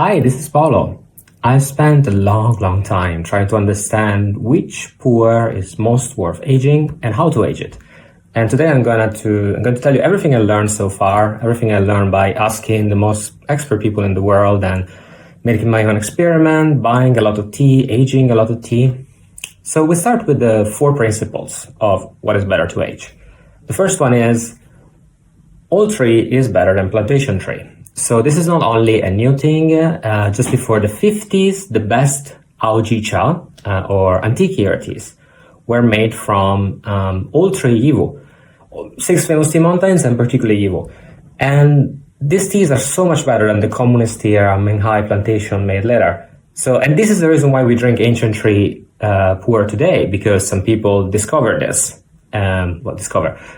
Hi, this is Paulo. I've spent a long time trying to understand which pu'er is most worth aging and how to age it. And today I'm going to tell you everything I learned so far, everything I learned by asking the most expert people in the world and making my own experiment, buying a lot of tea, aging a lot of tea. So we start with the 4 principles of what is better to age. The first one is old tree is better than plantation tree. So this is not only a new thing. Just before the 50s, the best Aojicha or antique era teas were made from old tree yiwu, 6 famous tea mountains and particularly yiwu. And these teas are so much better than the communist era Menghai plantation made later. So, and this is the reason why we drink ancient tree pu'er today, because some people discovered this.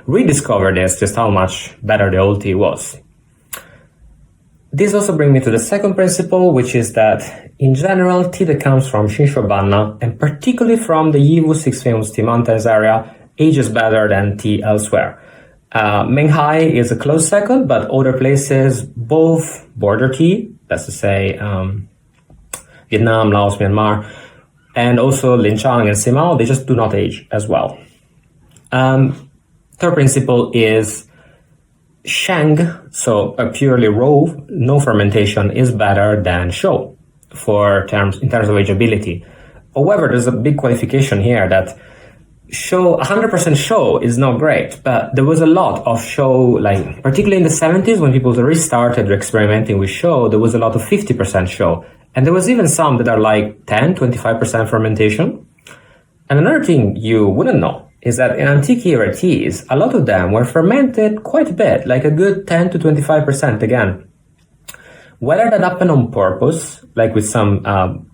Rediscovered this, just how much better the old tea was. This also brings me to the second principle, which is that in general, tea that comes from Shinshu and particularly from the Yiwu 6 famous tea mountains area ages better than tea elsewhere. Menghai is a close second, but other places, both border tea, that's to say Vietnam, Laos, Myanmar, and also Linchang and Simao, they just do not age as well. Third principle is Sheng, so a purely raw, no fermentation, is better than Shou in terms of ageability. However, there's a big qualification here that 100% Shou is not great, but there was a lot of Shou, like particularly in the 70s when people restarted experimenting with Shou, there was a lot of 50% Shou. And there was even some that are like 10, 25% fermentation. And another thing you wouldn't know is that in antique era teas, a lot of them were fermented quite a bit, like a good 10 to 25% again. Whether that happened on purpose, like with some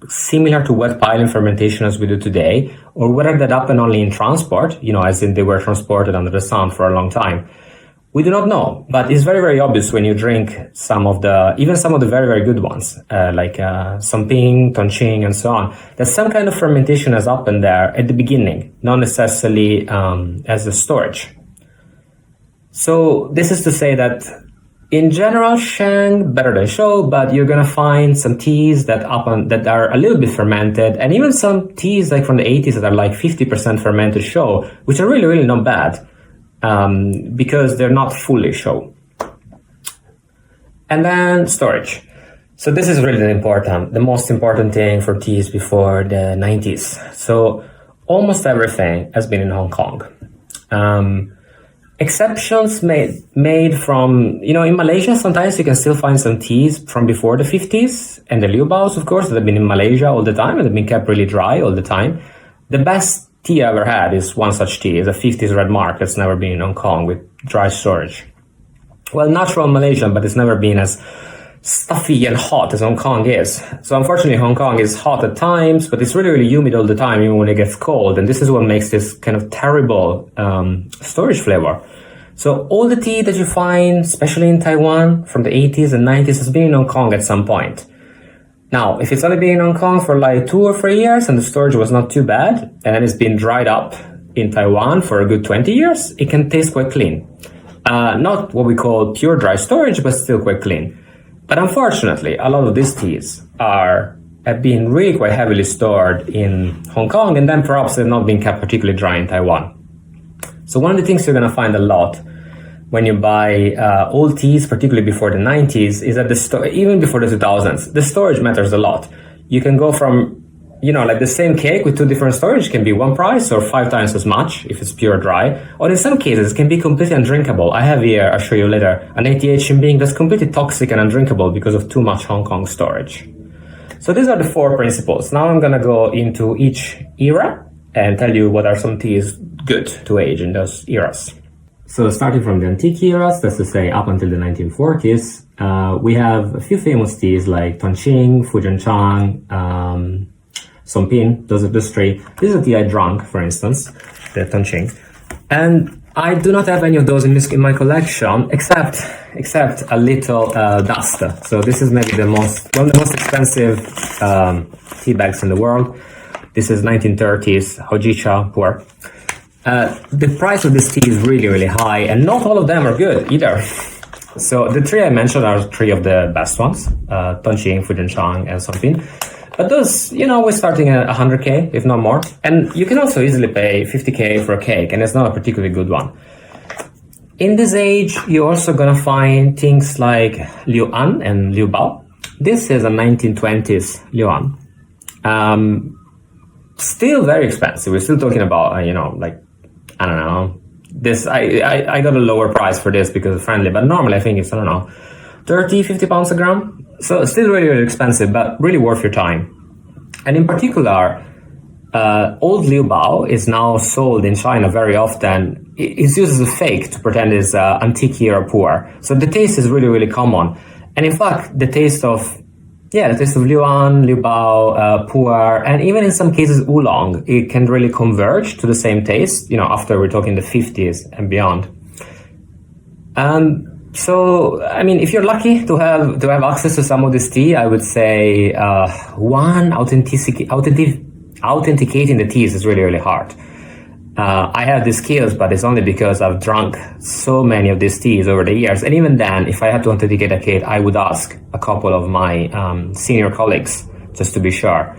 similar to wet piling fermentation as we do today, or whether that happened only in transport, as in they were transported under the sun for a long time, we do not know. But it's very, very obvious when you drink even some of the very, very good ones, like Songping, Tongqing, and so on, that some kind of fermentation has happened there at the beginning, not necessarily as a storage. So this is to say that in general, Sheng better than Shou, but you're gonna find some teas that are a little bit fermented, and even some teas like from the 80s that are like 50% fermented Shou, which are really, really not bad. Because they're not fully Shou. And then storage. So this is really the most important thing for teas before the 90s. So almost everything has been in Hong Kong. Exceptions made from, in Malaysia, sometimes you can still find some teas from before the 50s, and the Liu Baos, of course, that have been in Malaysia all the time and have been kept really dry all the time. The best tea I ever had is one such tea. It's a 50s red mark that's never been in Hong Kong with dry storage. Well, natural Malaysian, but it's never been as stuffy and hot as Hong Kong is. So unfortunately, Hong Kong is hot at times, but it's really, really humid all the time, even when it gets cold. And this is what makes this kind of terrible storage flavor. So all the tea that you find, especially in Taiwan from the 80s and 90s, has been in Hong Kong at some point. Now, if it's only been in Hong Kong for like 2 or 3 years and the storage was not too bad, and then it's been dried up in Taiwan for a good 20 years, it can taste quite clean. Not what we call pure dry storage, but still quite clean. But unfortunately, a lot of these teas have been really quite heavily stored in Hong Kong, and then perhaps they've not been kept particularly dry in Taiwan. So one of the things you're going to find a lot when you buy old teas, particularly before the 90s, is that even before the 2000s, the storage matters a lot. You can go from, like the same cake with 2 different storage can be one price or 5 times as much if it's pure dry. Or in some cases, it can be completely undrinkable. I have here, I'll show you later, an 88 Shinbing that's completely toxic and undrinkable because of too much Hong Kong storage. So these are the 4 principles. Now I'm going to go into each era and tell you what are some teas good to age in those eras. So starting from the antique eras, that's to say up until the 1940s, we have a few famous teas like Tongqing, Fujianchang, Songping. Those are the 3. This is a tea I drank, for instance, the Tongqing. And I do not have any of those in my collection, except a little dust. So this is maybe one of the most expensive tea bags in the world. This is 1930s Hojicha Puerh. The price of this tea is really, really high, and not all of them are good either. So the three I mentioned are three of the best ones, Tonqing, Fujianchang, and Songpin. But those, we're starting at 100K, if not more. And you can also easily pay 50K for a cake, and it's not a particularly good one. In this age, you're also going to find things like Liu An and Liu Bao. This is a 1920s Liu An. Still very expensive. We're still talking about, I don't know. This, I got a lower price for this because it's friendly, but normally I think it's, 30, 50 pounds a gram. So still really, really expensive, but really worth your time. And in particular, old Liu Bao is now sold in China very often. It's used as a fake to pretend it's antique era Puerh. So the taste is really, really common. And in fact, the taste of Liu An, Liu Bao, Puerh, and even in some cases oolong, it can really converge to the same taste, after we're talking the 50s and beyond. So, if you're lucky to have access to some of this tea, I would say authenticating the teas is really, really hard. I have the skills, but it's only because I've drunk so many of these teas over the years. And even then, if I had to authenticate a cake, I would ask a couple of my senior colleagues just to be sure.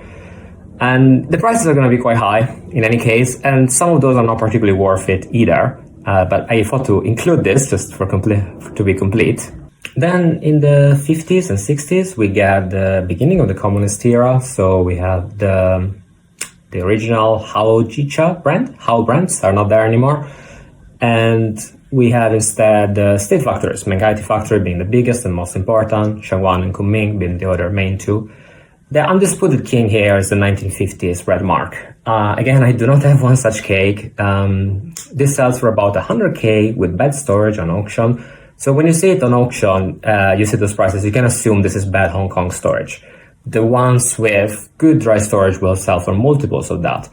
And the prices are going to be quite high in any case, and some of those are not particularly worth it either. But I thought to include this just to be complete. Then in the 50s and 60s, we get the beginning of the communist era. So we have the original Hao Jicha brand. Hao brands are not there anymore. And we have instead the state factories, Mengai Tea Factory being the biggest and most important, Shangwan and Kunming being the other main two. The undisputed king here is the 1950s Red Mark. Again, I do not have one such cake. This sells for about 100K with bad storage on auction. So when you see it on auction, you see those prices, you can assume this is bad Hong Kong storage. The ones with good dry storage will sell for multiples of that.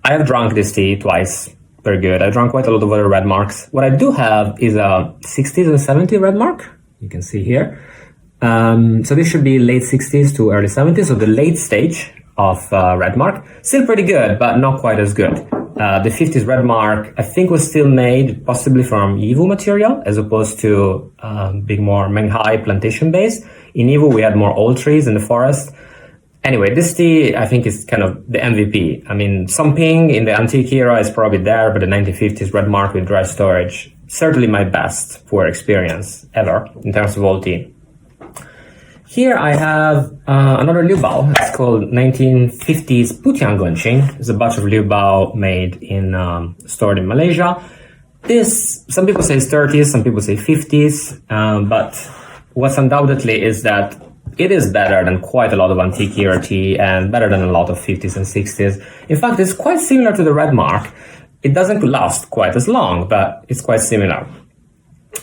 I have drunk this tea twice. Very good. I drank quite a lot of other Red Marks. What I do have is a 60s and 70s Red Mark. You can see here. So this should be late 60s to early 70s, so the late stage of Red Mark. Still pretty good, but not quite as good. The 50s Red Mark, I think, was still made possibly from Yiwu material, as opposed to being more Menghai plantation based. In Yiwu, we had more old trees in the forest. Anyway, this tea, I think, is kind of the MVP. Songping in the antique era is probably there, but the 1950s Red Mark with dry storage, certainly my best Puerh experience ever in terms of old tea. Here I have another Liu Bao. It's called 1950s Putian Gonqing. It's a batch of Liu Bao made stored in Malaysia. This, some people say it's 30s, some people say 50s, but what's undoubtedly is that it is better than quite a lot of antique era tea and better than a lot of 50s and 60s. In fact, it's quite similar to the Red Mark. It doesn't last quite as long, but it's quite similar.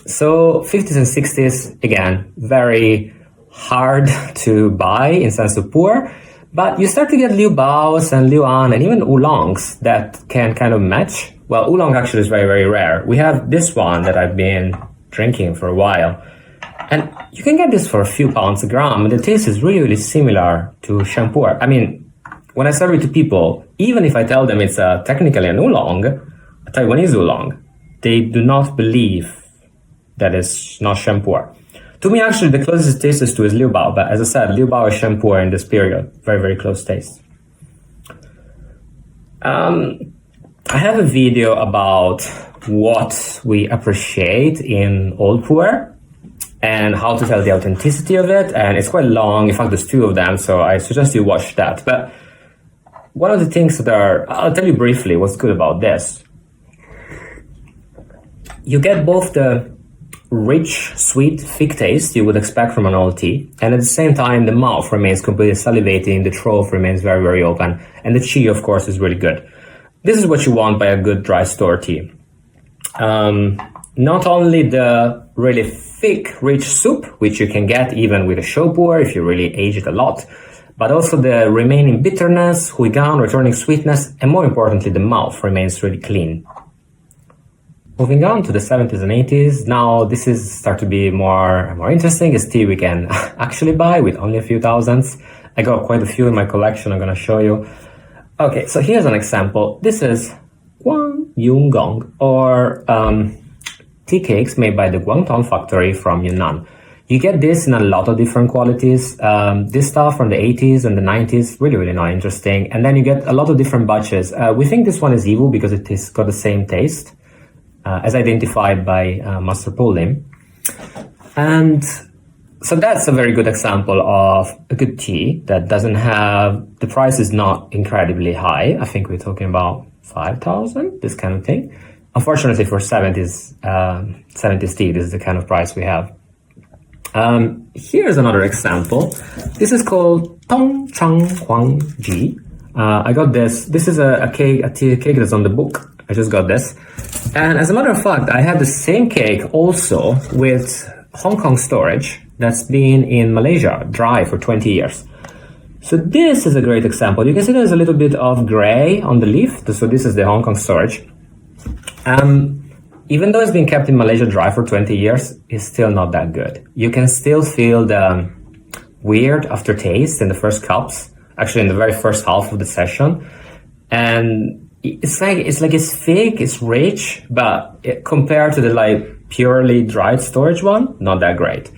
So 50s and 60s, again, very hard to buy in sense of Puerh, but you start to get Liu Baos and Liu An and even oolongs that can kind of match. Well, oolong actually is very, very rare. We have this one that I've been drinking for a while, and you can get this for a few pounds a gram, and the taste is really, really similar to Sheng Puerh. When I serve it to people, even if I tell them it's technically an oolong, a Taiwanese oolong, they do not believe that it's not Sheng Puerh. To me, actually, the closest taste is to is Liu Bao, but as I said, Liu Bao is Sheng Puerh in this period. Very, very close taste. I have a video about what we appreciate in old Puerh and how to tell the authenticity of it, and it's quite long. In fact, there's two of them, so I suggest you watch that. But one of the things I'll tell you briefly what's good about this. You get both the rich, sweet, thick taste you would expect from an old tea, and at the same time the mouth remains completely salivating, the throat remains very, very open, and the chi, of course, is really good. This is what you want by a good dry store tea. Not only the really thick, rich soup, which you can get even with a Shou Puerh if you really age it a lot, but also the remaining bitterness, huigan, returning sweetness, and more importantly, the mouth remains really clean. Moving on to the 70s and 80s, now this is start to be more interesting. It's tea we can actually buy with only a few thousands. I got quite a few in my collection, I'm gonna show you. Okay, so here's an example. This is Guang Yung Gong, or tea cakes made by the Guangdong factory from Yunnan. You get this in a lot of different qualities. This stuff from the 80s and the 90s, really, really not interesting. And then you get a lot of different batches. We think this one is evil because it has got the same taste as identified by Master Paul Lim. And so that's a very good example of a good tea that doesn't have, the price is not incredibly high. I think we're talking about 5,000, this kind of thing. Unfortunately for 70s tea, this is the kind of price we have. Here's another example. This is called Tong Chang Huang Ji. I got this. This is a tea cake that's on the book. I just got this. And as a matter of fact, I had the same cake also with Hong Kong storage that's been in Malaysia dry for 20 years. So this is a great example. You can see there's a little bit of gray on the leaf. So this is the Hong Kong storage. Even though it's been kept in Malaysia dry for 20 years, it's still not that good. You can still feel the weird aftertaste in the first cups, actually in the very first half of the session. And it's thick, it's rich, but compared to the purely dried storage one, not that great.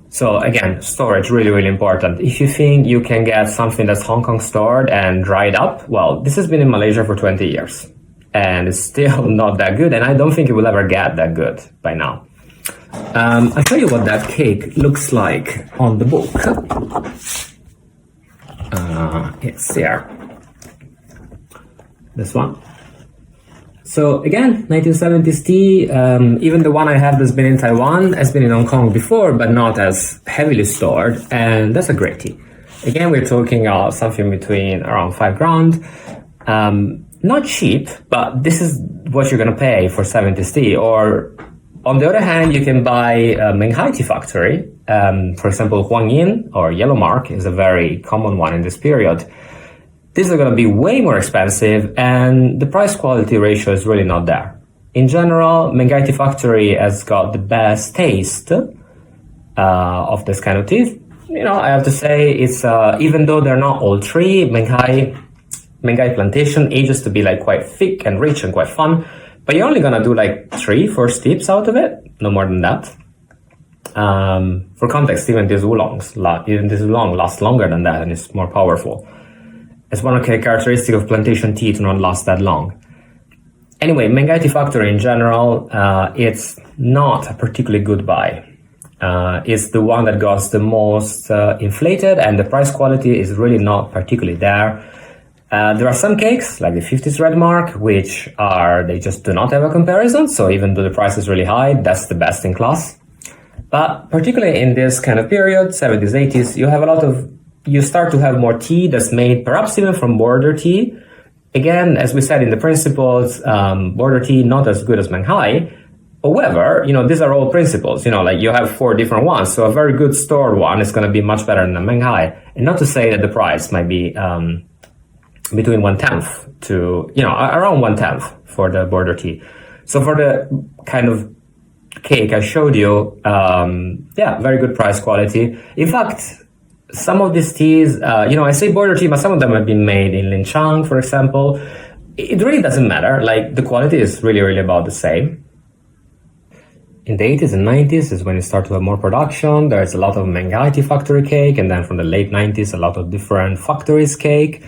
So again, storage, really, really important. If you think you can get something that's Hong Kong stored and dried up, well, this has been in Malaysia for 20 years. And it's still not that good, and I don't think it will ever get that good by now. I'll show you what that cake looks like on the book. It's here. This one. So again, 1970s tea, even the one I have that's been in Taiwan has been in Hong Kong before, but not as heavily stored, and that's a great tea. Again, we're talking something between around 5 grand. Not cheap, but this is what you're going to pay for 70s tea. Or on the other hand, you can buy Menghai Tea Factory. For example, Huang Yin or Yellow Mark is a very common one in this period. These are going to be way more expensive, and the price-quality ratio is really not there. In general, Menghai Tea Factory has got the best taste of this kind of tea. I have to say, it's even though they're not all three, Menghai Plantation ages to be quite thick and rich and quite fun, but you're only gonna do 3-4 steeps out of it, no more than that. For context, even this oolong lasts longer than that and it's more powerful. It's one of the characteristics of plantation tea to not last that long. Anyway, Menghai Tea Factory in general, it's not a particularly good buy. It's the one that got the most inflated, and the price quality is really not particularly there. There are some cakes, like the 50s Red Mark, they just do not have a comparison. So even though the price is really high, that's the best in class. But particularly in this kind of period, 70s, 80s, you start to have more tea that's made perhaps even from border tea. Again, as we said in the principles, border tea not as good as Menghai. However, these are all principles. You have 4 different ones. So a very good stored one is going to be much better than a Menghai. And not to say that the price might be between 1/10 to, around 1/10 for the border tea. So for the kind of cake I showed you, very good price quality. In fact, some of these teas, I say border tea, but some of them have been made in Linchang, for example. It really doesn't matter. The quality is really, really about the same. In the 80s and 90s is when you start to have more production. There's a lot of Menghai Tea Factory cake, and then from the late 90s, a lot of different factories cake.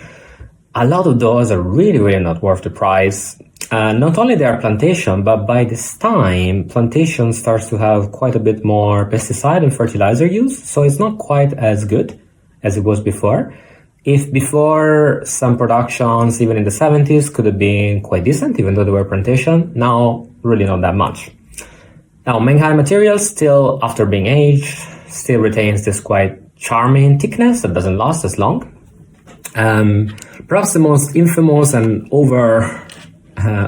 A lot of those are really, really not worth the price. Not only they are plantation, but by this time, plantation starts to have quite a bit more pesticide and fertilizer use, so it's not quite as good as it was before. If before some productions, even in the 70s, could have been quite decent, even though they were plantation, now really not that much. Now, Menghai material still, after being aged, still retains this quite charming thickness that doesn't last as long. Perhaps the most infamous and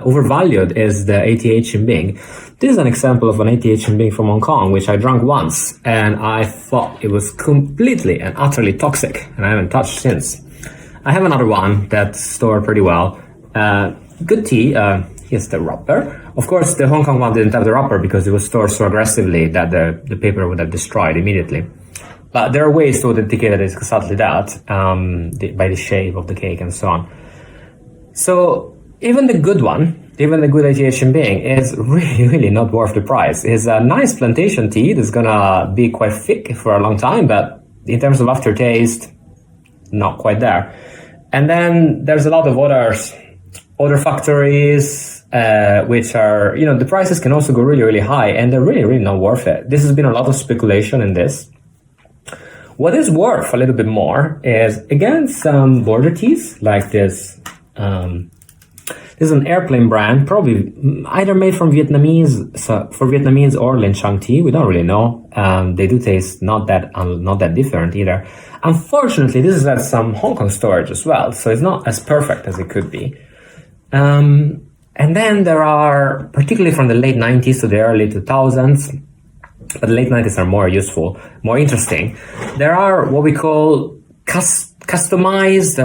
overvalued is the 88 Chimbing. This is an example of an 88 Chimbing from Hong Kong, which I drank once, and I thought it was completely and utterly toxic, and I haven't touched since. I have another one that's stored pretty well. Good tea. Here's the wrapper. Of course, the Hong Kong one didn't have the wrapper because it was stored so aggressively that the paper would have destroyed immediately. But there are ways to authenticate that it's exactly that, by the shape of the cake and so on. So even the good one, even the good ATH being, is really, really not worth the price. It's a nice plantation tea that's gonna be quite thick for a long time, but in terms of aftertaste, not quite there. And then there's a lot of other factories, which are, the prices can also go really, really high, and they're really, really not worth it. This has been a lot of speculation in this. What is worth a little bit more is, again, some border teas like this. This is an airplane brand, probably either made from for Vietnamese or Linchang tea. We don't really know. They do taste not that different either. Unfortunately, this is at some Hong Kong storage as well, so it's not as perfect as it could be. And then there are, particularly from the late 90s to the early 2000s, but the late 90s are more useful, more interesting. There are what we call customized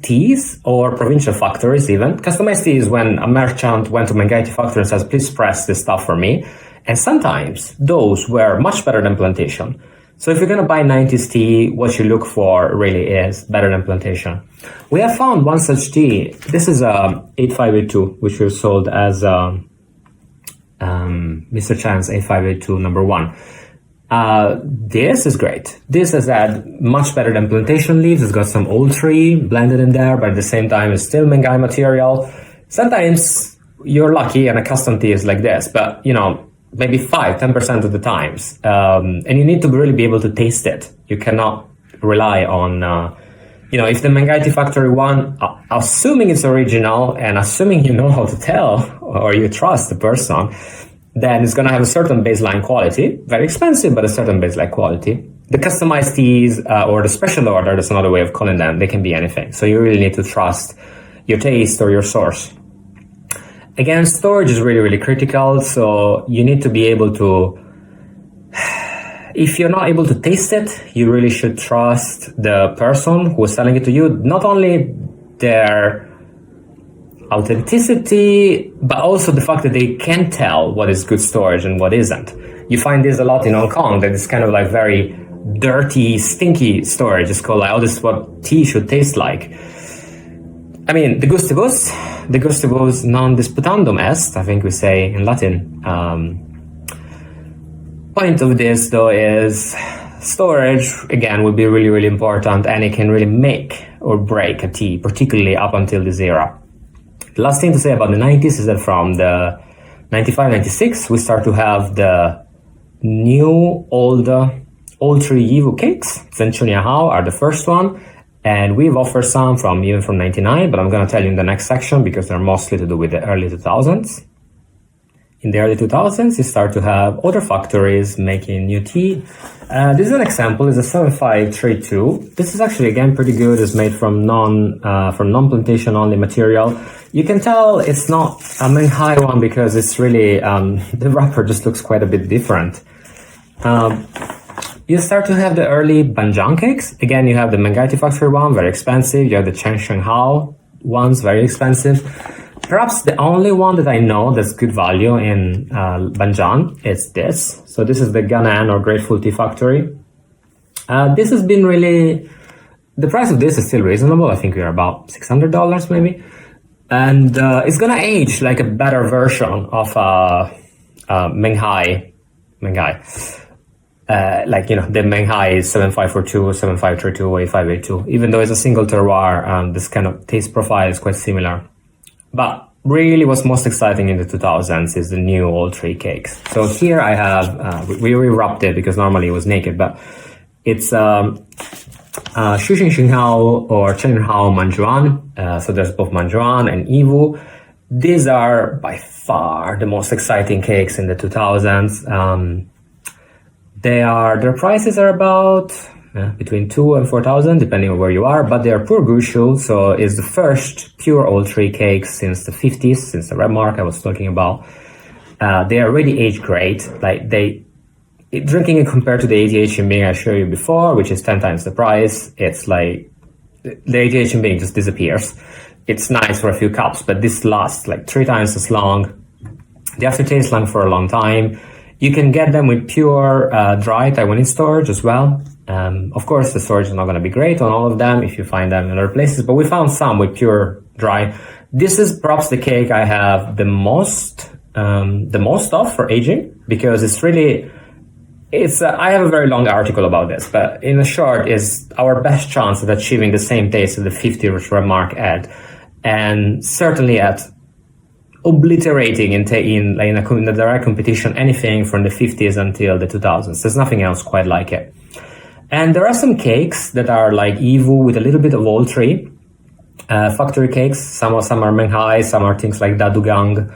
teas or provincial factories even. Customized tea is when a merchant went to Mengai tea factory and says, please press this stuff for me. And sometimes those were much better than plantation. So if you're going to buy 90s tea, what you look for really is better than plantation. We have found one such tea. This is 8582, which was sold as Mr. Chan's 8582 number 1. This is great. This has had much better than plantation leaves. It's got some old tree blended in there, but at the same time, it's still Mengai material. Sometimes you're lucky and a custom tea is like this, but maybe 5-10% of the times. And you need to really be able to taste it. You cannot rely on, if the Mengai tea factory one, assuming it's original and assuming you know how to tell or you trust the person, then it's going to have a certain baseline quality, very expensive, but a certain baseline quality. The customized teas or the special order, that's another way of calling them, they can be anything. So you really need to trust your taste or your source. Again, storage is really, really critical. So you need to be able to, if you're not able to taste it, you really should trust the person who is selling it to you, not only their authenticity, but also the fact that they can tell what is good storage and what isn't. You find this a lot in Hong Kong, that it's kind of like very dirty, stinky storage. It's called this is what tea should taste like. I mean, de gustibus non disputandum est, I think we say in Latin. Point of this, though, is storage, again, would be really, really important, and it can really make or break a tea, particularly up until this era. The last thing to say about the 90s is that from the 95, 96, we start to have the new, old tree Yivu cakes. Zhenchunia Hao are the first one. And we've offered some even from 99, but I'm going to tell you in the next section because they're mostly to do with the early 2000s. In the early 2000s, you start to have other factories making new tea. This is an example. It's a 7532. This is actually, again, pretty good. It's made from non-plantation only material. You can tell it's not a Menghai one because it's really, the wrapper just looks quite a bit different. You start to have the early Banjiang cakes. Again, you have the Mengai tea factory one, very expensive. You have the Sheng Hao ones, very expensive. Perhaps the only one that I know that's good value in Banjiang is this. So this is the Ganan or Grateful Tea Factory. This has been really, the price of this is still reasonable. I think we're about $600 maybe. And it's gonna age like a better version of Menghai. The Menghai is 7542, 7532, 8582. Even though it's a single terroir, this kind of taste profile is quite similar. But really what's most exciting in the 2000s is the new old tree cakes. So here I have, we rewrapped it because normally it was naked, but it's Shou Hao or Chen Hao Manjuan. So there's both Manjuan and Yivu. These are by far the most exciting cakes in the 2000s. Their prices are about between 2,000 and 4,000, depending on where you are, but they are Puerh Gushu, so it's the first pure old tree cakes since the 50s, since the red mark I was talking about. They are already aged great. Drinking it compared to the ATH Bing I showed you before, which is 10 times the price, it's like the ATH Bing just disappears. It's nice for a few cups, but this lasts like 3 times as long. The aftertaste lasts for a long time. You can get them with pure dry Taiwanese storage as well. Of course, the storage is not going to be great on all of them if you find them in other places, but we found some with pure dry. This is perhaps the cake I have the most of for aging, because I have a very long article about this, but in short, is our best chance at achieving the same taste as the 50 which Remarque had, and certainly at obliterating in a direct competition anything from the 50s until the 2000s. There's nothing else quite like it. And there are some cakes that are like Yivu with a little bit of all three. Factory cakes, some are Menghai, some are things like Dadugang.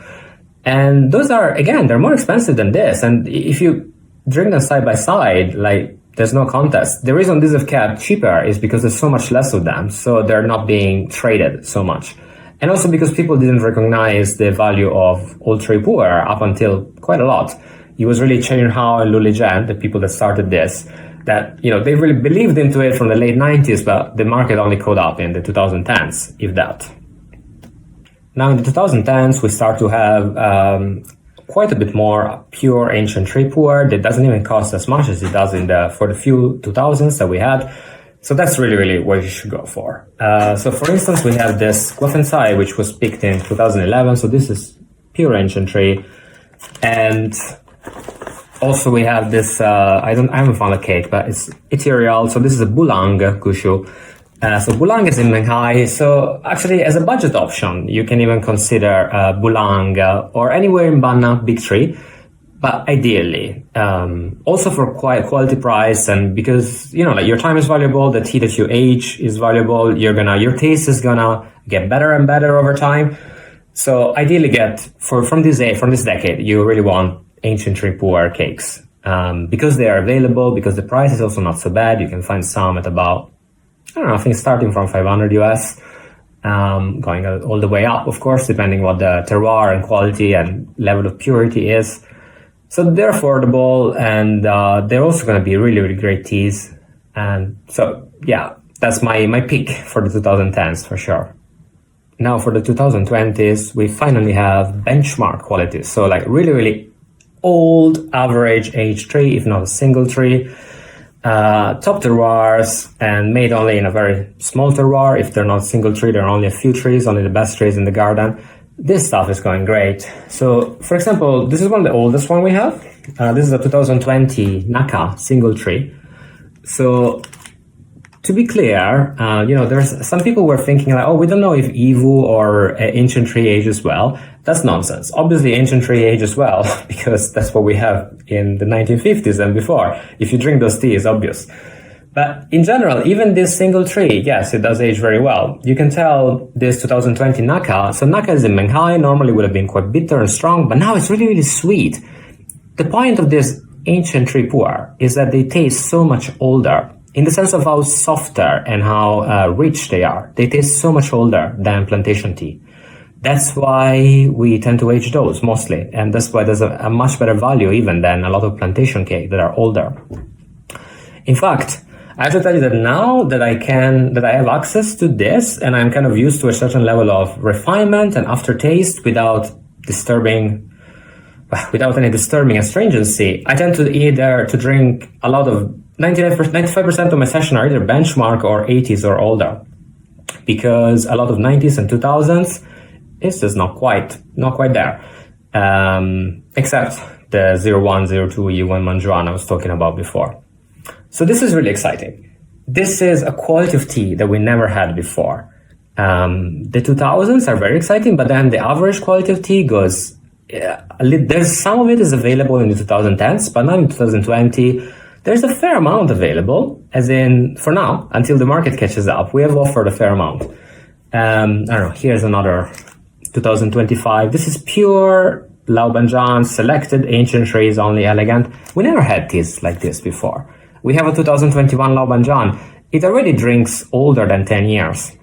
And those are, again, they're more expensive than this. And if you drink them side by side, like, there's no contest. The reason these have kept cheaper is because there's so much less of them, so they're not being traded so much. And also because people didn't recognize the value of Old Tray Puerh up until quite a lot. It was really Chen Yunhao and Lu Lijian, the people that started this, that, they really believed into it from the late 90s, but the market only caught up in the 2010s, if that. Now in the 2010s, we start to have quite a bit more pure ancient Tray Puerh that doesn't even cost as much as it does for the few 2000s that we had. So that's really, really what you should go for. So for instance, we have this Guafensai, which was picked in 2011. So this is pure ancient Tray. And also we have this, I haven't found a cake, but it's ethereal. So this is a Bulang Gushu. So Bulang is in Menghai. So actually, as a budget option, you can even consider Bulang or anywhere in Banna, Big Tree. But ideally, also for quality price, and because, like, your time is valuable, the tea that you age is valuable, your taste is gonna get better and better over time. So ideally from this decade, you really want ancient Tray Puerh cakes. Because they are available, because the price is also not so bad. You can find some at about, I think starting from 500 US, going all the way up, of course, depending what the terroir and quality and level of purity is. So they're affordable, and they're also going to be really, really great teas. And so, yeah, that's my pick for the 2010s for sure. Now for the 2020s, we finally have benchmark qualities. So like really, really old, average age tree, if not a single tree. Top terroirs, and made only in a very small terroir. If they're not single tree, there are only a few trees, only the best trees in the garden. This stuff is going great. So, for example, this is one of the oldest one we have. This is a 2020 Naka single tree. So, to be clear, there's some people were thinking like, we don't know if Yivu or ancient tree ages well. That's nonsense. Obviously, ancient tree ages well because that's what we have in the 1950s and before. If you drink those teas, obvious. But in general, even this single tree, yes, it does age very well. You can tell this 2020 Naka. So Naka is in Menghai, normally would have been quite bitter and strong, but now it's really, really sweet. The point of this ancient Tray Puerh is that they taste so much older, in the sense of how softer and how rich they are. They taste so much older than plantation tea. That's why we tend to age those mostly. And that's why there's a much better value even than a lot of plantation cake that are older. In fact, I have to tell you that now that I have access to this, and I'm kind of used to a certain level of refinement and aftertaste without any disturbing astringency, I tend to drink a lot of 95% of my session are either benchmark or 80s or older, because a lot of 90s and 2000s is just not quite there, except the 01, 02 Yuan Manjuan I was talking about before. So this is really exciting. This is a quality of tea that we never had before. The 2000s are very exciting, but then the average quality of tea goes, there's some of it is available in the 2010s, but not in 2020. There's a fair amount available, as in, for now, until the market catches up, we have offered a fair amount. I don't know, here's another 2025. This is pure Lao Banjan, selected ancient trays, only elegant. We never had teas like this before. We have a 2021 Lao Banjan. It already drinks older than 10 years.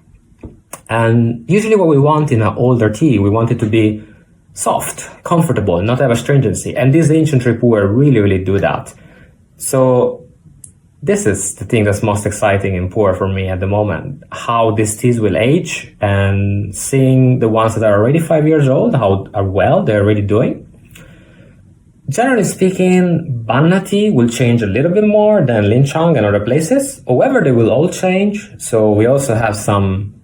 And usually what we want in an older tea, we want it to be soft, comfortable, not have astringency. And these ancient Tray Puerh really, really do that. So this is the thing that's most exciting in Puerh for me at the moment, how these teas will age, and seeing the ones that are already 5 years old, how well they're already doing. Generally speaking, Banna tea will change a little bit more than Linchang and other places. However, they will all change. So we also have some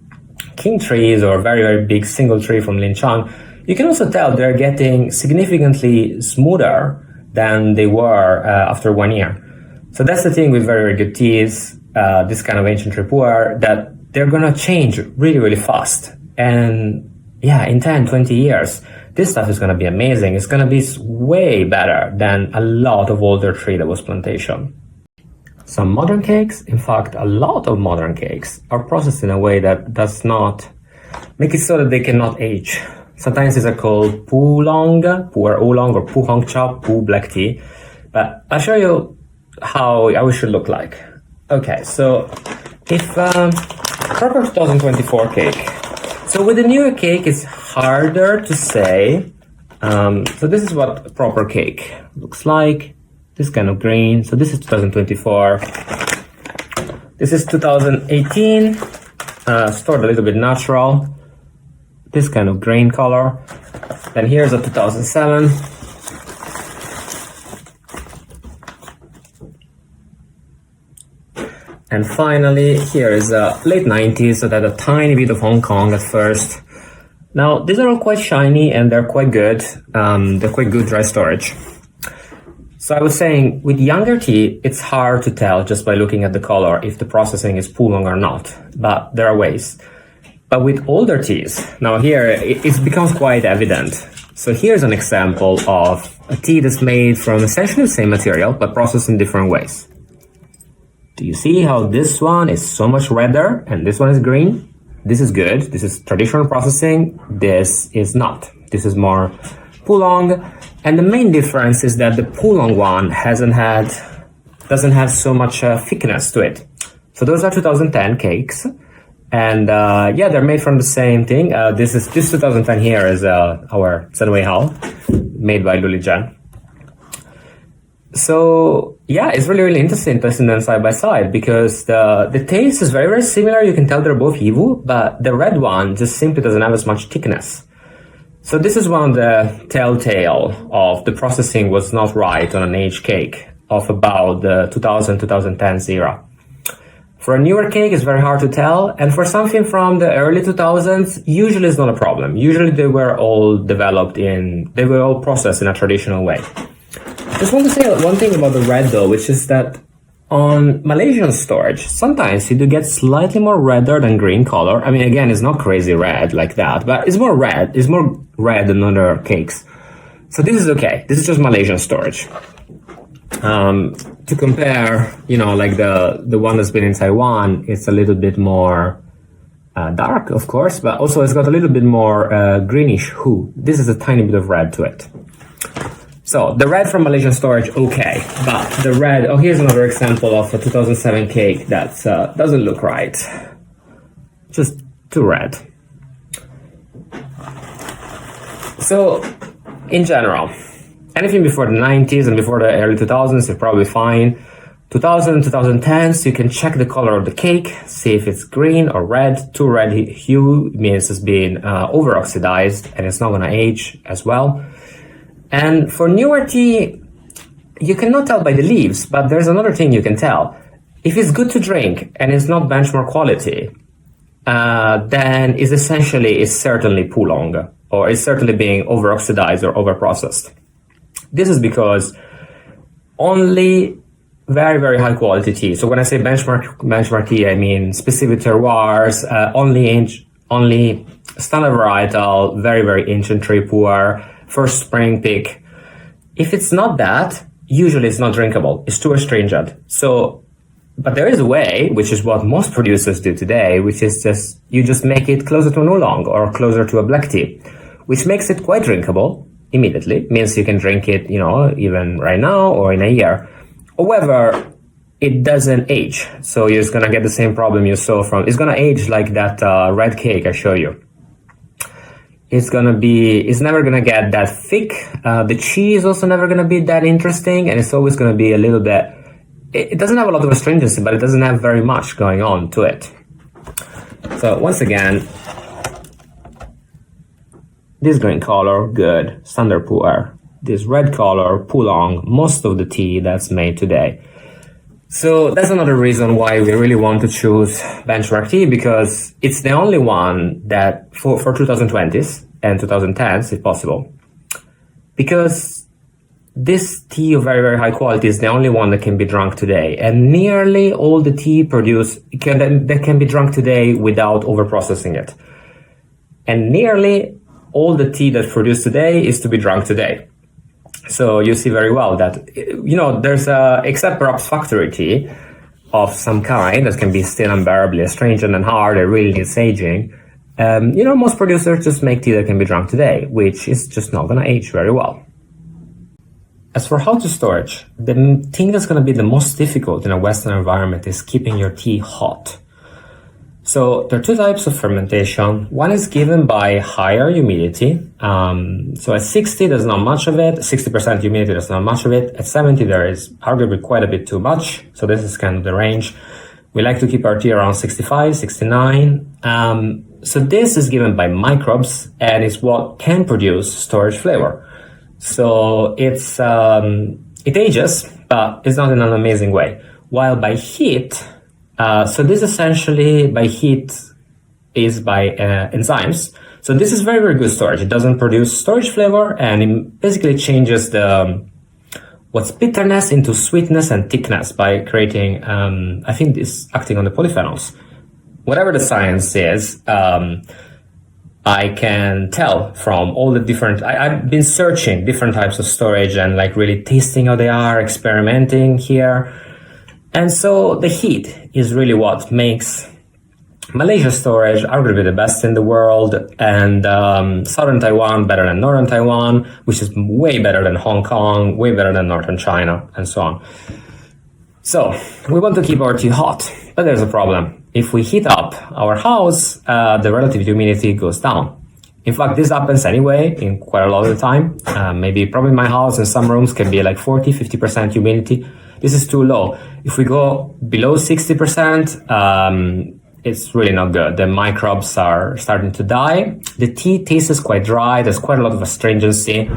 king trees or very, very big single tree from Linchang, you can also tell they're getting significantly smoother than they were after 1 year. So that's the thing with very, very good teas, this kind of ancient tree Puerh, that they're gonna change really, really fast. And yeah, in 10, 20 years, this stuff is gonna be amazing. It's gonna be way better than a lot of older tree that was plantation. Some modern cakes, in fact, a lot of modern cakes are processed in a way that does not make it so that they cannot age. Sometimes these are called Puerh oolong, or Pu Hong Cha, Pu black tea. But I'll show you how it should look like. Okay, so if proper 2024 cake. So with the newer cake, it's harder to say. So this is what a proper cake looks like. This kind of green. So this is 2024. This is 2018. Stored a little bit natural. This kind of grain color. Then here's a 2007. And finally, here is a late 90s, so that a tiny bit of Hong Kong at first. Now, these are all quite shiny and they're quite good. They're quite good dry storage. So I was saying, with younger tea, it's hard to tell just by looking at the color if the processing is Oolong or not, but there are ways. But with older teas, now here, it becomes quite evident. So here's an example of a tea that's made from essentially the same material, but processed in different ways. Do you see how this one is so much redder and this one is green? This is good. This is traditional processing. This is not. This is more Oolong. And the main difference is that the Oolong one doesn't have so much thickness to it. So those are 2010 cakes. And yeah, they're made from the same thing. This 2010 here is our Senwei Hao, made by Luli Zhen. So yeah, it's really, really interesting testing them side by side, because the taste is very, very similar. You can tell they're both Yivu, but the red one just simply doesn't have as much thickness. So this is one of the telltale of the processing was not right on an aged cake of about the 2010s era. For a newer cake, it's very hard to tell. And for something from the early 2000s, usually it's not a problem. Usually they were all processed in a traditional way. Just want to say one thing about the red though, which is that on Malaysian storage, sometimes you do get slightly more redder than green color. I mean, again, it's not crazy red like that, but it's more red. It's more red than other cakes. So this is okay. This is just Malaysian storage. To compare, like the one that's been in Taiwan, it's a little bit more dark, of course, but also it's got a little bit more greenish hue. This is a tiny bit of red to it. So the red from Malaysian storage, okay, but the red, here's another example of a 2007 cake that doesn't look right. Just too red. So, in general, anything before the 90s and before the early 2000s, you're probably fine. 2000, 2010s, you can check the color of the cake, see if it's green or red. Too red hue means it's been over-oxidized and it's not gonna age as well. And for newer tea, you cannot tell by the leaves, but there's another thing you can tell. If it's good to drink and it's not benchmark quality, then it's certainly Oolong, or it's certainly being over-oxidized or over-processed. This is because only very, very high quality tea. So when I say benchmark tea, I mean specific terroirs, only standard varietal, very, very ancient tree Puerh, first spring pick. If it's not that, usually it's not drinkable. It's too astringent. So, but there is a way, which is what most producers do today, which is you just make it closer to an oolong or closer to a black tea, which makes it quite drinkable immediately. Means you can drink it, even right now or in a year. However, it doesn't age. So you're just gonna get the same problem you saw it's gonna age like that red cake I show you. It's never gonna get that thick. The cheese also never gonna be that interesting, and it's always gonna be a little bit, it doesn't have a lot of astringency, but it doesn't have very much going on to it. So once again, this green color, good, standard Puerh. This red color, Oolong, most of the tea that's made today. So that's another reason why we really want to choose benchmark tea, because it's the only one that for 2020s and 2010s, if possible, because this tea of very, very high quality is the only one that can be drunk today. And nearly all the tea produced that can be drunk today without overprocessing it. And nearly all the tea that's produced today is to be drunk today. So you see very well that, there's except perhaps factory tea of some kind that can be still unbearably astringent and hard and really needs aging. Most producers just make tea that can be drunk today, which is just not going to age very well. As for how to storage, the thing that's going to be the most difficult in a Western environment is keeping your tea hot. So there are two types of fermentation. One is given by higher humidity. So at 60, there's not much of it. 60% humidity, there's not much of it. At 70, there is arguably quite a bit too much. So this is kind of the range. We like to keep our tea around 65, 69. So this is given by microbes and is what can produce storage flavor. So it ages, but it's not in an amazing way. While by heat, so this essentially by heat is by enzymes. So this is very, very good storage. It doesn't produce storage flavor, and it basically changes what's bitterness into sweetness and thickness by creating, I think this acting on the polyphenols. Whatever the science is, I can tell from all the different, I've been searching different types of storage and like really tasting how they are, experimenting here. And so the heat is really what makes Malaysia storage arguably the best in the world, and southern Taiwan better than northern Taiwan, which is way better than Hong Kong, way better than northern China, and so on. So we want to keep our tea hot, but there's a problem. If we heat up our house, the relative humidity goes down. In fact, this happens anyway in quite a lot of the time. Probably my house in some rooms can be like 40, 50% humidity. This is too low. If we go below 60%, it's really not good. The microbes are starting to die. The tea tastes quite dry. There's quite a lot of astringency.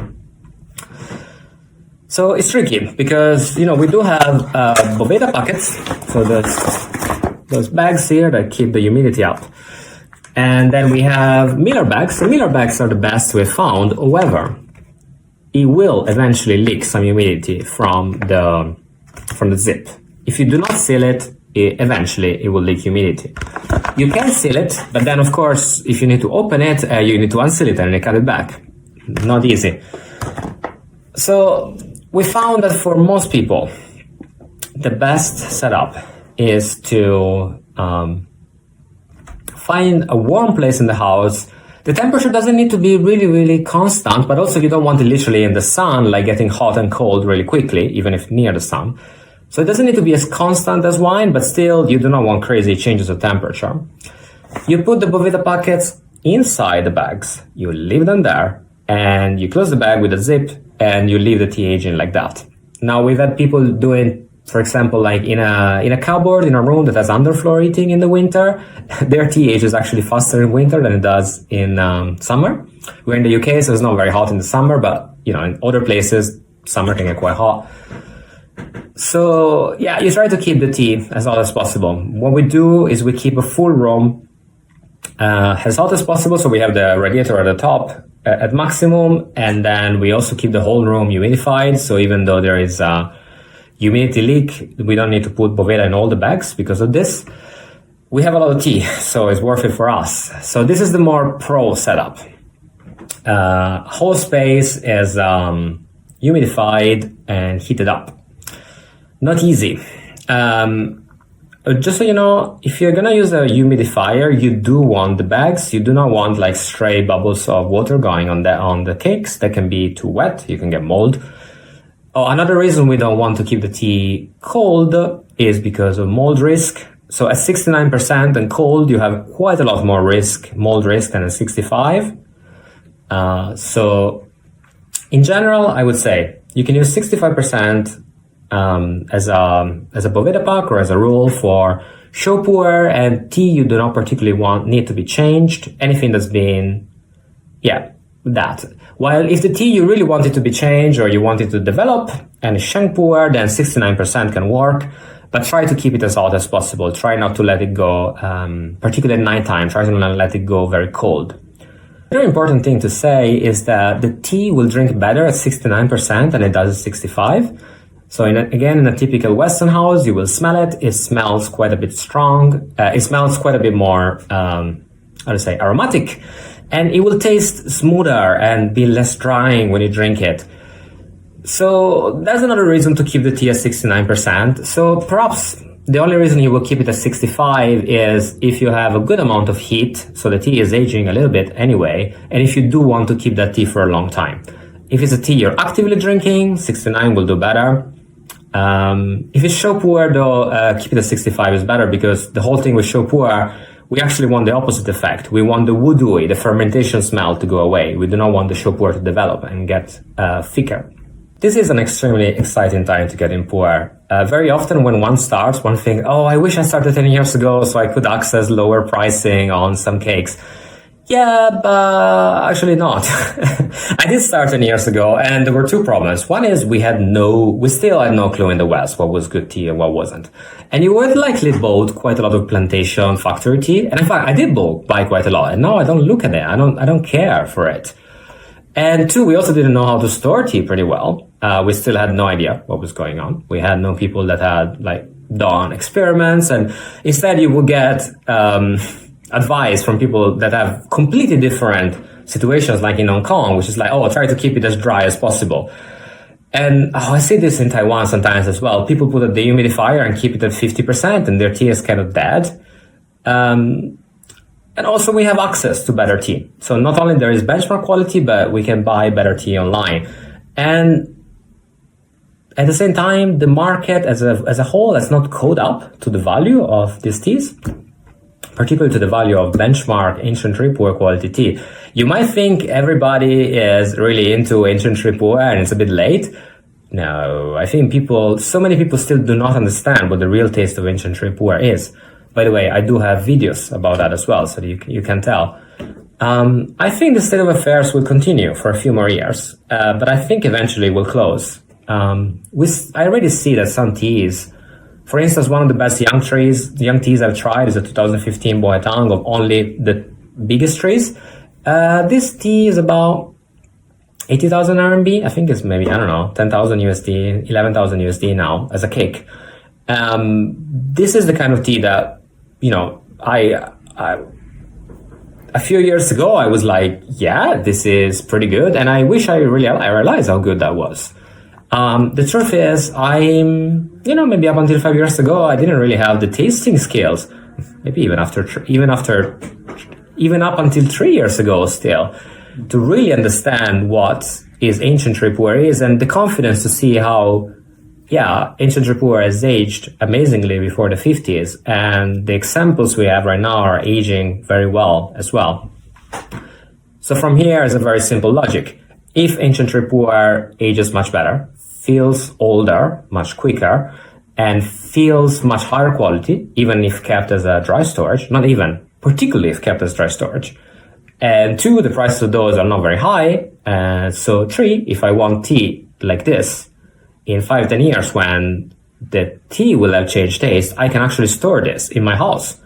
So it's tricky because, we do have Boveda packets. So those bags here that keep the humidity up. And then we have Miller bags. So Miller bags are the best we've found. However, it will eventually leak some humidity from the zip. If you do not seal it, eventually it will leak humidity. You can seal it, but then of course, if you need to open it, you need to unseal it and cut it back. Not easy. So we found that for most people, the best setup is to find a warm place in the house. The temperature doesn't need to be really, really constant, but also you don't want it literally in the sun, like getting hot and cold really quickly, even if near the sun. So it doesn't need to be as constant as wine, but still you do not want crazy changes of temperature. You put the Boveda packets inside the bags, you leave them there, and you close the bag with a zip, and you leave the tea aging like that. Now we've had people doing, for example, like in a cupboard in a room that has underfloor heating in the winter, their tea ages actually faster in winter than it does in summer. We're in the UK, so it's not very hot in the summer, but in other places, summer can get quite hot. So yeah, you try to keep the tea as hot as possible. What we do is we keep a full room as hot as possible. So we have the radiator at the top at maximum, and then we also keep the whole room humidified. So even though there is a humidity leak, we don't need to put Boveda in all the bags because of this. We have a lot of tea, so it's worth it for us. So this is the more pro setup. Whole space is humidified and heated up. Not easy. Just so you know, if you're gonna use a humidifier, you do want the bags. You do not want like stray bubbles of water going on the cakes. That can be too wet. You can get mold. Oh, another reason we don't want to keep the tea cold is because of mold risk. So at 69% and cold, you have quite a lot more mold risk than at 65. So in general, I would say you can use 65% as a Boveda pack or as a rule for Shou, Puerh, and tea you do not particularly need to be changed. Anything that's been, that. While if the tea you really want it to be changed or you want it to develop and Sheng, Puerh, then 69% can work. but try to keep it as hot as possible. Try not to let it go, particularly at nighttime, try to not let it go very cold. The very important thing to say is that the tea will drink better at 69% than it does at 65%. So again, in a typical Western house, you will smell it. It smells quite a bit strong. It smells quite a bit more, aromatic. And it will taste smoother and be less drying when you drink it. So that's another reason to keep the tea at 69%. So perhaps the only reason you will keep it at 65 is if you have a good amount of heat, so the tea is aging a little bit anyway, and if you do want to keep that tea for a long time. If it's a tea you're actively drinking, 69 will do better. If it's Shou Puerh though, keep it at 65 is better, because the whole thing with Shou Puerh, we actually want the opposite effect. We want the woody, the fermentation smell to go away. We do not want the Shou Puerh to develop and get thicker. This is an extremely exciting time to get in Puerh. Very often when one starts, one thinks, oh, I wish I started 10 years ago so I could access lower pricing on some cakes. Yeah, but actually not. I did start 10 years ago, and there were two problems. One is we still had no clue in the West what was good tea and what wasn't. And you would likely bought quite a lot of plantation factory tea. And in fact, I did buy quite a lot. And now I don't look at it. I don't care for it. And two, we also didn't know how to store tea pretty well. We still had no idea what was going on. We had no people that had done experiments, and instead you would get advice from people that have completely different situations, like in Hong Kong, which is try to keep it as dry as possible. And I see this in Taiwan sometimes as well. People put a dehumidifier and keep it at 50%, and their tea is kind of dead. And also we have access to better tea. So not only there is benchmark quality, but we can buy better tea online. And at the same time, the market as a whole has not caught up to the value of these teas, particularly to the value of benchmark ancient tree Puerh quality tea. You might think everybody is really into ancient tree Puerh and it's a bit late. No, I think so many people still do not understand what the real taste of ancient tree Puerh is. By the way, I do have videos about that as well, so you can tell. I think the state of affairs will continue for a few more years, but I think eventually will close. I already see that some teas, for instance, one of the best young teas I've tried is a 2015 Boetang of only the biggest trees. This tea is about 80,000 RMB. I think it's maybe, 10,000 USD, 11,000 USD now as a cake. This is the kind of tea that, a few years ago, I was like, yeah, this is pretty good. And I wish I realized how good that was. The truth is, maybe up until 5 years ago, I didn't really have the tasting skills. Maybe even up until 3 years ago still, to really understand what is ancient tree Puerh is, and the confidence to see how, ancient tree Puerh has aged amazingly before the 50s, and the examples we have right now are aging very well as well. So from here is a very simple logic. If ancient tree Puerh ages much better, feels older much quicker, and feels much higher quality, even if kept as a dry storage, particularly if kept as dry storage. And two, the prices of those are not very high. So three, if I want tea like this in 5-10 years, when the tea will have changed taste, I can actually store this in my house.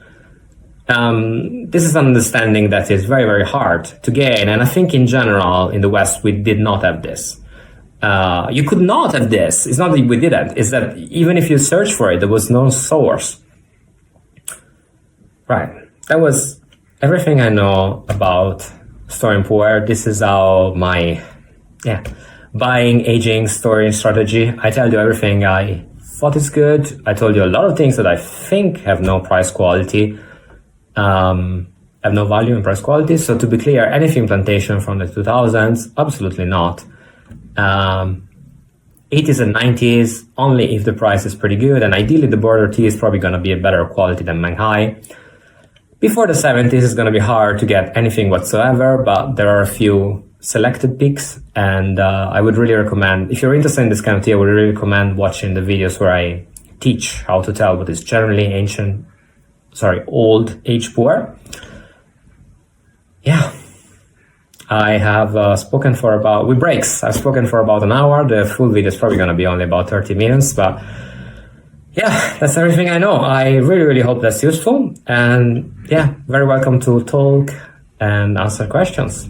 This is an understanding that is very, very hard to gain. And I think in general, in the West, we did not have this. You could not have this. It's not that we didn't. It's that even if you search for it, there was no source. Right. That was everything I know about storing Puerh. This is how my buying, aging, storing strategy. I tell you everything I thought is good. I told you a lot of things that I think have no price quality, have no value in price quality. So to be clear, anything plantation from the 2000s, absolutely not. 80s and 90s, only if the price is pretty good, and ideally the border tea is probably going to be a better quality than Manghai. Before the 70s, it's going to be hard to get anything whatsoever, but there are a few selected picks, and I would really recommend, if you're interested in this kind of tea, I would really recommend watching the videos where I teach how to tell what is generally old age Puerh. Yeah. I have spoken for about, with breaks, I've spoken for about an hour. The full video is probably going to be only about 30 minutes, but Yeah, that's everything I know. I really, really hope that's useful. And yeah, very welcome to talk and answer questions.